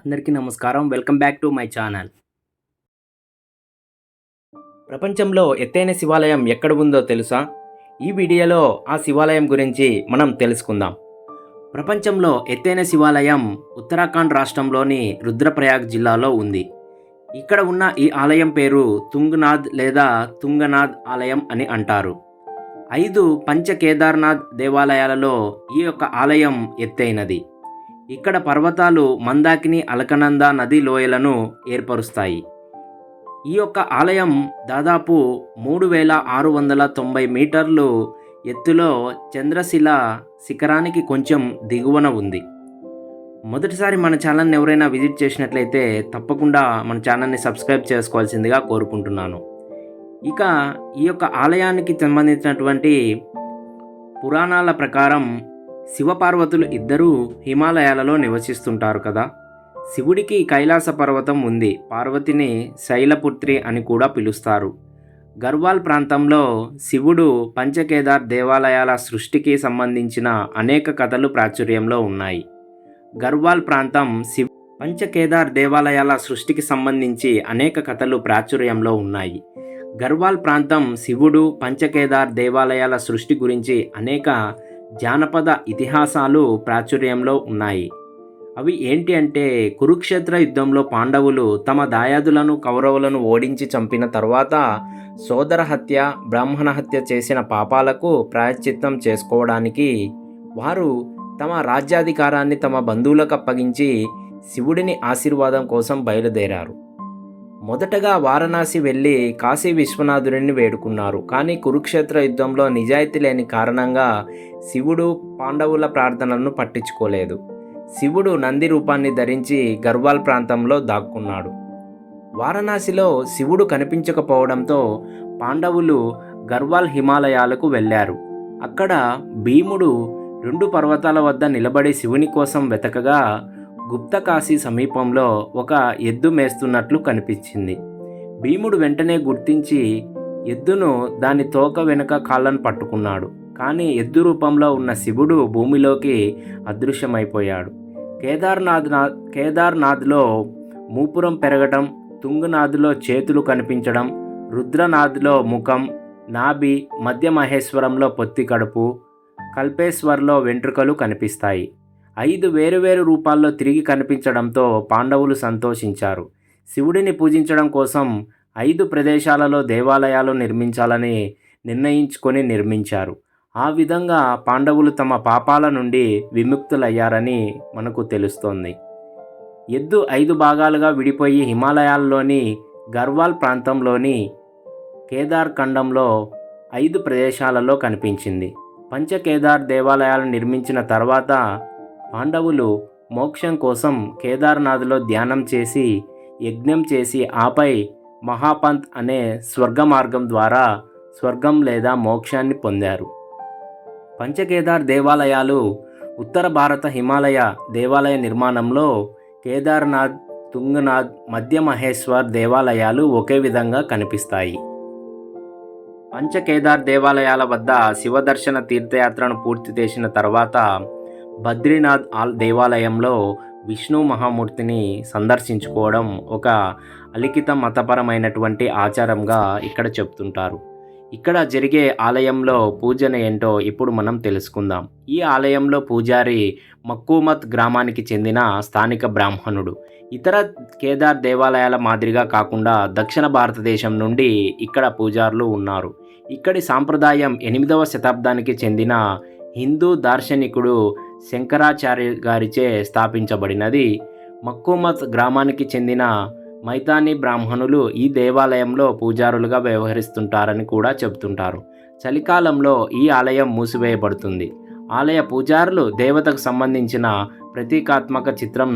అందరికీ నమస్కారం. Welcome back to my channel. ప్రపంచంలో ఎత్తైన శివాలయం ఎక్కడ ఉందో తెలుసా? ఈ వీడియోలో ఆ శివాలయం గురించి మనం తెలుసుకుందాం. ప్రపంచంలో ఎత్తైన శివాలయం ఉత్తరాఖండ్ రాష్ట్రంలోని రుద్రప్రయాగ్ జిల్లాలో ఉంది. ఇక్కడ ఉన్న ఈ ఆలయం పేరు తుంగనాథ్ లేదా తుంగనాథ్ ఆలయం అని అంటారు. 5 పంచ కేదార్నాథ్ దేవాలయాలలో ఈ యొక్క ఆలయం ఎత్తైనది. ఇక్కడ పర్వతాలు మందాకిని, అలకనంద నది లోయలను ఏర్పరుస్తాయి. ఈ యొక్క ఆలయం దాదాపు 3690 మీటర్లు ఎత్తులో చంద్రశిల శిఖరానికి కొంచెం దిగువన ఉంది. మొదటిసారి మన ఛానల్ని ఎవరైనా విజిట్ చేసినట్లయితే తప్పకుండా మన ఛానల్ని సబ్స్క్రైబ్ చేసుకోవాల్సిందిగా కోరుకుంటున్నాను. ఇక ఈ యొక్క ఆలయానికి సంబంధించినటువంటి పురాణాల ప్రకారం శివపార్వతులు ఇద్దరూ హిమాలయాలలో నివసిస్తుంటారు కదా. శివుడికి కైలాస పర్వతం ఉంది. పార్వతిని శైలపుత్రి అని కూడా పిలుస్తారు. గర్వాల్ ప్రాంతంలో శివుడు పంచకేదార్ దేవాలయాల సృష్టికి సంబంధించిన అనేక కథలు ప్రాచుర్యంలో ఉన్నాయి. గర్వాల్ ప్రాంతం పంచకేదార్ దేవాలయాల సృష్టికి సంబంధించి అనేక కథలు ప్రాచుర్యంలో ఉన్నాయి. గర్వాల్ ప్రాంతం శివుడు పంచకేదార్ దేవాలయాల సృష్టి గురించి అనేక జానపద ఇతిహాసాలు ప్రాచుర్యంలో ఉన్నాయి. అవి ఏంటి అంటే, కురుక్షేత్ర యుద్ధంలో పాండవులు తమ దాయాదులను కౌరవులను ఓడించి చంపిన తర్వాత సోదర హత్య, బ్రాహ్మణ హత్య చేసిన పాపాలకు ప్రాయశ్చిత్తం చేసుకోవడానికి వారు తమ రాజ్యాధికారాన్ని తమ బంధువులకు అప్పగించి శివుడిని ఆశీర్వాదం కోసం బయలుదేరారు. మొదటగా వారణాసి వెళ్ళి కాశీ విశ్వనాథుడిని వేడుకున్నారు. కానీ కురుక్షేత్ర యుద్ధంలో నిజాయితీ లేని కారణంగా శివుడు పాండవుల ప్రార్థనలను పట్టించుకోలేదు. శివుడు నంది రూపాన్ని ధరించి గర్వాల్ ప్రాంతంలో దాక్కున్నాడు. వారణాసిలో శివుడు కనిపించకపోవడంతో పాండవులు గర్వాల్ హిమాలయాలకు వెళ్ళారు. అక్కడ భీముడు 2 పర్వతాల వద్ద నిలబడి శివుని కోసం వెతకగా గుప్తకాశీ సమీపంలో ఒక ఎద్దు మేస్తున్నట్లు కనిపించింది. భీముడు వెంటనే గుర్తించి ఎద్దును దాని తోక వెనుక కాళ్ళను పట్టుకున్నాడు. కానీ ఎద్దు రూపంలో ఉన్న శివుడు భూమిలోకి అదృశ్యమైపోయాడు. కేదార్నాథ్లో మూపురం పెరగటం, తుంగనాథ్లో చేతులు కనిపించడం, రుద్రనాథ్లో ముఖం, నాభి, మధ్య మహేశ్వరంలో పొత్తి కడుపు, కల్పేశ్వర్లో వెంట్రుకలు కనిపిస్తాయి. 5 వేరువేరు రూపాల్లో తిరిగి కనిపించడంతో పాండవులు సంతోషించారు. శివుడిని పూజించడం కోసం 5 ప్రదేశాలలో దేవాలయాలు నిర్మించాలని నిర్ణయించుకొని నిర్మించారు. ఆ విధంగా పాండవులు తమ పాపాల నుండి విముక్తులయ్యారని మనకు తెలుస్తోంది. ఎద్దు 5 భాగాలుగా విడిపోయి హిమాలయాల్లోని గర్వాల్ ప్రాంతంలోని కేదార్ ఖండంలో 5 ప్రదేశాలలో కనిపించింది. పంచకేదార్ దేవాలయాలు నిర్మించిన తర్వాత పాండవులు మోక్షం కోసం కేదార్నాథ్లో ధ్యానం చేసి యజ్ఞం చేసి ఆపై మహాపంత్ అనే స్వర్గ మార్గం ద్వారా స్వర్గం లేదా మోక్షాన్ని పొందారు. పంచకేదార్ దేవాలయాలు ఉత్తర భారత హిమాలయ దేవాలయ నిర్మాణంలో కేదార్నాథ్, తుంగనాథ్, మధ్య మహేశ్వర్ దేవాలయాలు ఒకే విధంగా కనిపిస్తాయి. పంచకేదార్ దేవాలయాల వద్ద శివదర్శన తీర్థయాత్రను పూర్తి చేసిన తర్వాత బద్రీనాథ్ దేవాలయంలో విష్ణు మహామూర్తిని సందర్శించుకోవడం ఒక అలిఖిత మతపరమైనటువంటి ఆచారంగా ఇక్కడ చెప్తుంటారు. ఇక్కడ జరిగే ఆలయంలో పూజన ఏంటో ఇప్పుడు మనం తెలుసుకుందాం. ఈ ఆలయంలో పూజారి మక్కుమత్ గ్రామానికి చెందిన స్థానిక బ్రాహ్మణుడు. ఇతర కేదార్ దేవాలయాల మాదిరిగా కాకుండా దక్షిణ భారతదేశం నుండి ఇక్కడ పూజారులు ఉన్నారు. ఇక్కడి సాంప్రదాయం 8వ శతాబ్దానికి చెందిన హిందూ దార్శనికుడు శంకరాచార్య గారిచే స్థాపించబడినది. మక్కుమత్ గ్రామానికి చెందిన మైతానీ బ్రాహ్మణులు ఈ దేవాలయంలో పూజారులుగా వ్యవహరిస్తుంటారని కూడా చెబుతుంటారు. చలికాలంలో ఈ ఆలయం మూసివేయబడుతుంది. ఆలయ పూజారులు దేవతకు సంబంధించిన ప్రతీకాత్మక చిత్రం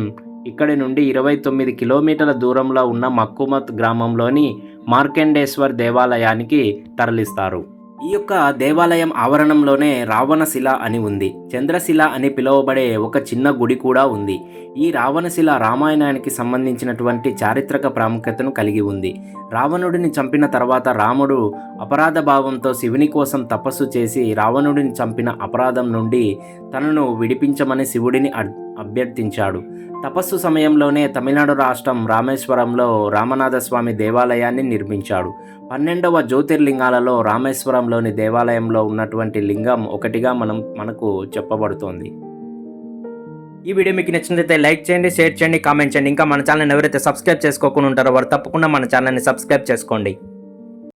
ఇక్కడి నుండి 29 కిలోమీటర్ల దూరంలో ఉన్న మక్కుమత్ గ్రామంలోని మార్కండేశ్వర్ దేవాలయానికి తరలిస్తారు. ఈ యొక్క దేవాలయం ఆవరణంలోనే రావణశిల అని ఉంది. చంద్రశిల అని పిలువబడే ఒక చిన్న గుడి కూడా ఉంది. ఈ రావణశిల రామాయణానికి సంబంధించినటువంటి చారిత్రక ప్రాముఖ్యతను కలిగి ఉంది. రావణుడిని చంపిన తర్వాత రాముడు అపరాధ భావంతో శివుని కోసం తపస్సు చేసి రావణుడిని చంపిన అపరాధం నుండి తనను విడిపించమని శివుడిని అభ్యర్థించాడు. తపస్సు సమయంలోనే తమిళనాడు రాష్ట్రం రామేశ్వరంలో రామనాథస్వామి దేవాలయాన్ని నిర్మించాడు. 12వ జ్యోతిర్లింగాలలో రామేశ్వరంలోని దేవాలయంలో ఉన్నటువంటి లింగం ఒకటిగా మనకు చెప్పబడుతోంది. ఈ వీడియో మీకు నచ్చినట్లయితే లైక్ చేయండి, షేర్ చేయండి, కామెంట్ చేయండి. ఇంకా మన ఛానల్ని ఎవరైతే సబ్స్క్రైబ్ చేసుకోకుండా ఉంటారో వారు తప్పకుండా మన ఛానల్ని సబ్స్క్రైబ్ చేసుకోండి.